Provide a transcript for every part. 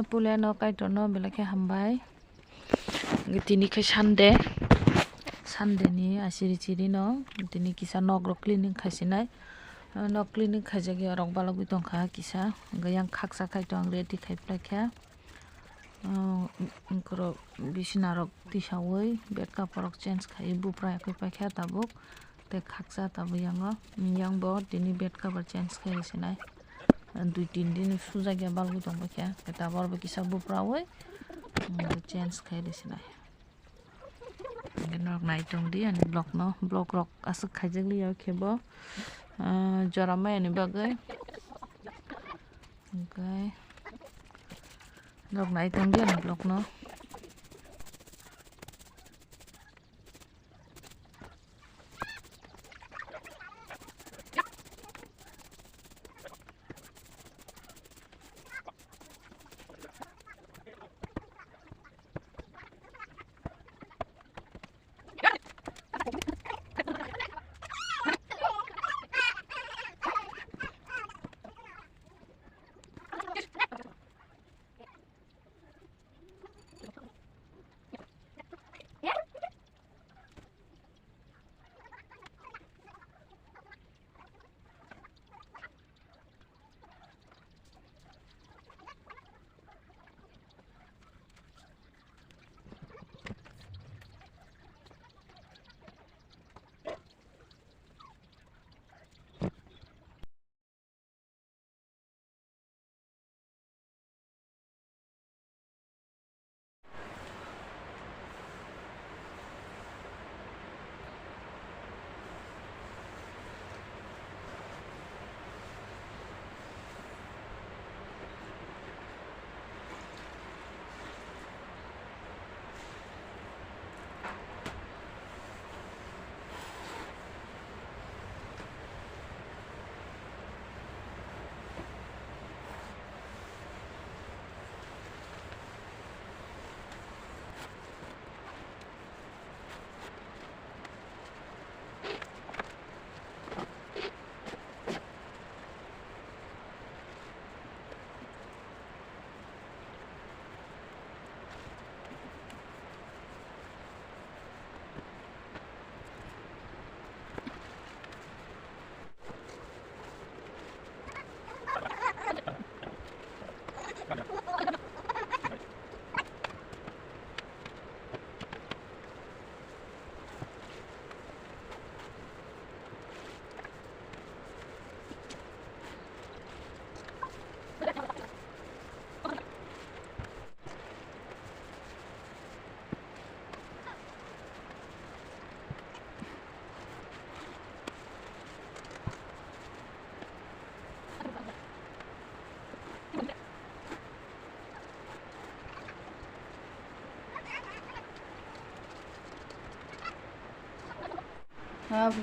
Puleno kaitono belake hambai. Tini ke Sunday ni asiri chiri no tini kisa nogro cleaning khasinai. Nog cleaning khajagi rok balogui tongkha kisa yang khaksa khai tong ready khai plakha. Ngkoro bisina rok tisaui bed cover rok change khai bupra kai pakha tabuk te khaksa tabu yango yang bo tini bed cover change khai sinai. 2-3 din sujagya balogui tongpakha eta borbo kisa bupra oi change khai sinai. Nok nai tong di ani block rock asuk khaijagli yaw khebo joramai ani bagai okay nok nai tong di ani block no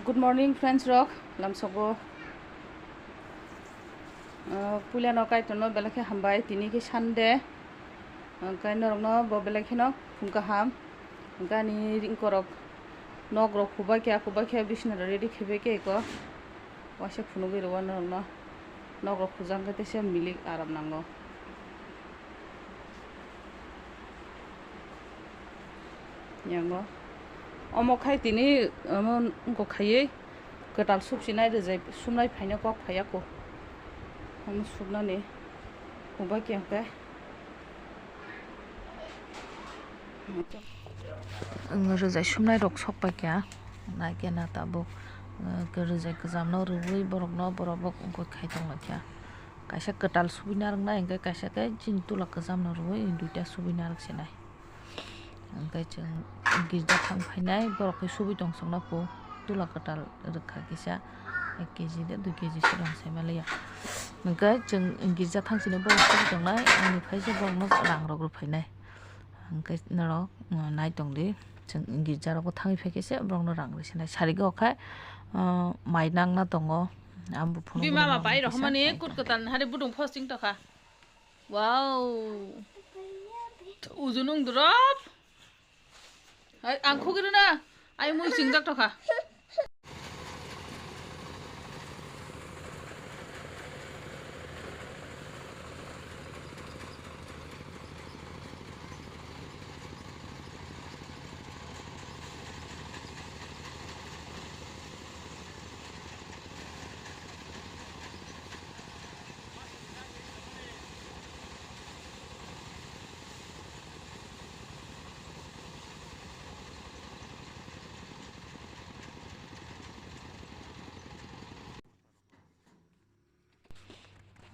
good morning friends rock lamsogo Puleno kaitono belake hambai tini ke Sunday kaino rokno bo belake no phungka ham gani ringkorok nog rok khubakya bisna ready khebe ke ko wase phunugi rowana no nog rok khujang kate se milik aram nango yango omo khai tini amon ko khaiye ketal subsinai rejai sumnai phaina kok phaya ko हम सुबना ने होगा क्या का रजाय सुमनाय रक सकबा क्या ना केना ताबो रजाय गोजाम न रुबै बरक न बरबक उनको खाइतंग क्या कायसा केटाल सुबिना रंगना इंगे कायसा के जिनतुला गोजाम न रुबै दुइटा सुबिना रखसेनाय इंगे जों गिरजा थां फायनाय बरक सुबि दं संना पो तुला केटाल रखा किसा 1 kg de 2 kg silang semalaya mengka jeng गिरजा थांसिनो बरक सुबि दंनाय आंनि फायसे बरक न रां रग रुफायनाय इंगे नरो नाय दंदि जों गिरजा रग थाङै फैकेसे बरक न रां रसेनाय सारिगा अखाय माइ नांना दङ आंबो फुनु बिमा मा बाय रहमानि कुटकटान हारे बुदुं फस्टिं तखा वाव उजुनुं द्रप आंखौ गिरना आइ मुइ सिंजाक तखा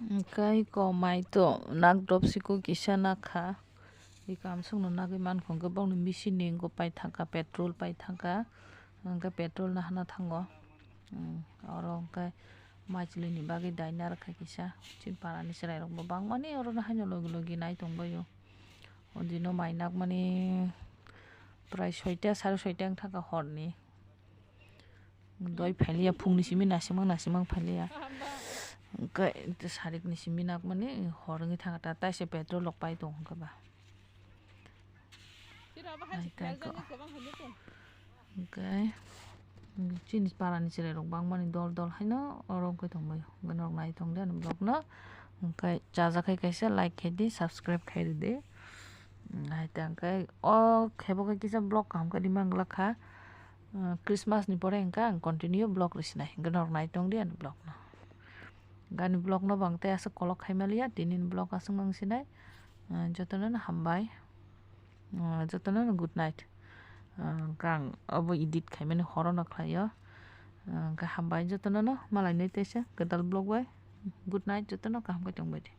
Kai ko mai to nak drop siko kisa nakha ikam sungno nagui mankho gobang ni machine ni engko pai thangka petrol pai thangka hingke petrol nahana thango oro hingke maichwli ni bagui daina rwkha kisa chini para ni cherai rok bo bangmani oro no haino logi logi nai tongbai o odi no mai nakmani prai 6ta 6:30 wngka ka hor ni doi phailiya phungni simi nasimang phailiya hingke 6:30 ni simi nakmani hor wngui thangka taisa petrol rok pai tong hingke ba hingke chini para ni cherai rok bangmani dol dol haino oro wngkhe tongbai hingke nok naitongde ani blog no hingke chajakhai kaisa like khaidi subscribe khairide haite hingke o khebo khe kisa blog kaham khe manglakha Christmas ni pore hingke ang continue blog rwswnai hingke nok naitongde ani blog no gani blog no bang tei asuk kolok khaimaliya tini ni blog asuk nang sinai jotono no hambai jotono no good night kang obo edit khaimani horo no khlaio hingke hambai jotono no malai nai teisa godal blog bai good night jotono kaham khe tongbai de.